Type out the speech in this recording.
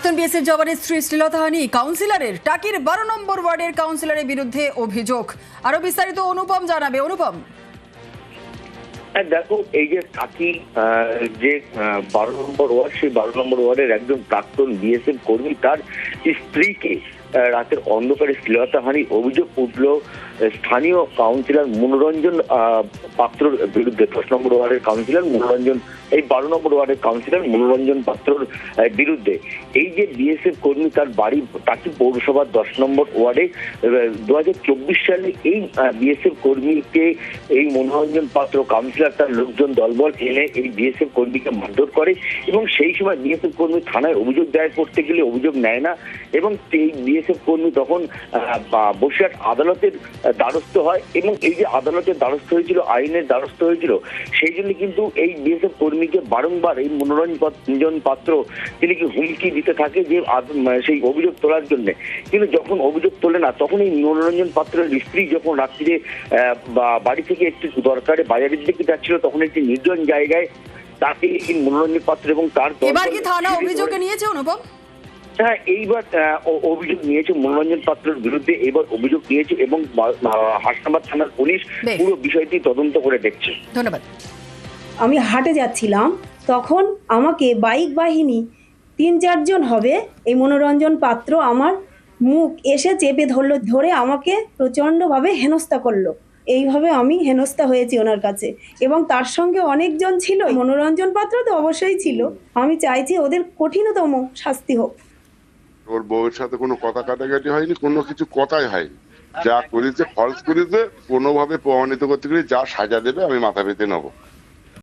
প্রাক্তন বিএসএফ জওয়ানের স্ত্রী শ্লীলতাহানি কাউন্সিলরের টাকির 12 নম্বর ওয়ার্ডের কাউন্সিলরের বিরুদ্ধে অভিযোগ। আরো বিস্তারিত অনুপম জানাবে। অনুপম, দেখো, এই যে টাকি যে 12 নম্বর ওয়ার্ড, সেই 12 নম্বর ওয়ার্ডের একজন প্রাক্তন বিএসএফ কর্মী তার স্ত্রীকে রাতের অন্ধকারে শ্লীলতাহানির অভিযোগ উঠল স্থানীয় কাউন্সিলর মনোরঞ্জন পাত্রর বিরুদ্ধে। 10 নম্বর ওয়ার্ডের কাউন্সিলর মনোরঞ্জন, এই 12 নম্বর ওয়ার্ডের কাউন্সিলর মনোরঞ্জন পাত্রর বিরুদ্ধে। এই যে বিএসএফ কর্মী, তার বাড়ি টাকি পৌরসভার 10 নম্বর ওয়ার্ডে। 2024 সালে এই বিএসএফ কর্মীকে এই মনোরঞ্জন পাত্র কাউন্সিলর তার লোকজন দলবল এনে এই বিএসএফ কর্মীকে মারধর করে এবং সেই সময় বিএসএফ কর্মী থানায় অভিযোগ দায়ের করতে গেলে অভিযোগ নেয় না এবং এই বিএসএফ কর্মী তখন বসিরহাট আদালতের দ্বারস্থ হয় এবং এই যে আদালতের দ্বারস্থ হয়েছিল, আইনের দ্বারস্থ হয়েছিল, সেই জন্য কিন্তু এই বিএসএফ কর্মীকে বারংবার এই মনোরঞ্জন পাত্র তিনি কি হুমকি দিতে থাকে যে সেই অভিযোগ তোলার জন্য। কিন্তু যখন অভিযোগ তোলে না, তখন এই মনোরঞ্জন পাত্রের স্ত্রী যখন রাত্রিরে বাড়ি থেকে একটু দরকারে বাজারের দিকে যাচ্ছিল, তখন একটি নির্জন জায়গায় তাকে এই মনোরঞ্জন পাত্র এবং তার এবার কি থানা অভিযোগ নিয়েছে অনুপম? হ্যাঁ, এইবার অভিযোগ নিয়েছে মনোরঞ্জন পাত্রের বিরুদ্ধে, এবার অভিযোগ নিয়েছে এবং হাসনাবাদ থানার পুলিশ পুরো বিষয়টি তদন্ত করে দেখছে। ধন্যবাদ। আমি হাটে যাচ্ছিলাম, তখন আমাকে বাইক বাহিনী 3-4 জন হবে, এই মনোরঞ্জন পাত্র আমার মুখ এসে চেপে ধরলো, ধরে আমাকে প্রচণ্ডভাবে হেনস্থা করলো। এইভাবে আমি হেনস্থা হয়েছি ওনার কাছে এবং তার সঙ্গে অনেকজন ছিল। মনোরঞ্জন পাত্র তো অবশ্যই ছিল। আমি চাইছি ওদের কঠিনতম শাস্তি হোক। ওর বউয়ের সাথে কোনো কথা কাটাকাটি হয়নি, কোনো কিছু কথাই হয়নি। যা করেছে ফলস করেছে, কোনোভাবে প্রমাণিত করতে গেলে যা সাজা দেবে আমি মাথা পেতে নেবো।